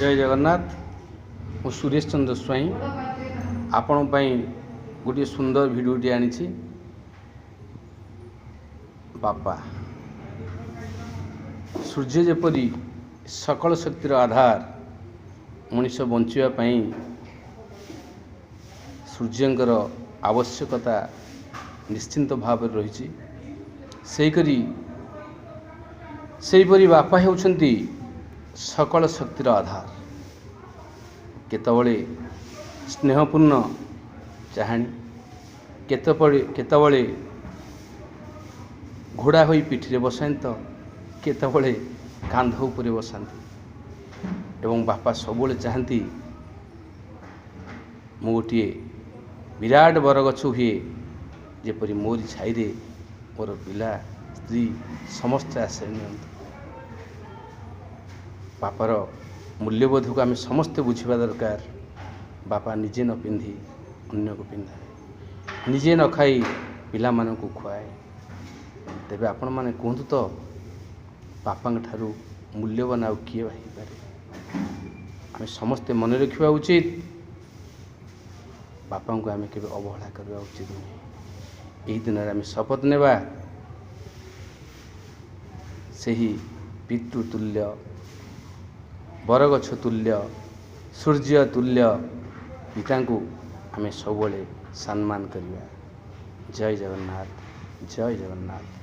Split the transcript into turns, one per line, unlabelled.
जय जगन्नाथ। मु सुरेश चंद्र स्वाई आपण गोटे सुंदर भिडियोटी आनी बापा सूर्य जेपरी सकल शक्तिर आधार मनीष बंचापी सूर्यंकर आवश्यकता निश्चिंत भाव रही सेहीपरि बापा होउछंती सकल शक्तिर आधार। केतबळे स्नेहपूर्ण चाहाणी केतबळे घोड़ा होई पिठिरे बसात केतबळे कांध उपरे बसाती एवं बापा सबुले चाहती मु गोटे विराट बरगछ हुए जेपरी मोरी छाईरे मोर पिला स्त्री समस्त आश्रय नियंतु। बापार मूल्यबोध को आम समस्ते बुझा दरकार। बापा निजे न पिंधि अन्य को पिंधाए, निजे न खाई पिला मानन को खुआए। तेबे आपण माने कहतु तो बापा ठारू मूल्यवान आउ किए पारे। आम समस्ते मन रखा उचित बापा को आम के अवहेला करवा उचित नहीं। यही दिन आम शपथ नेबा सही पितृतुल्य बरगछ तुल्य सूर्य तुल्य पिता को आम सबले सम्मान करिया। जय जगन्नाथ, जय जगन्नाथ।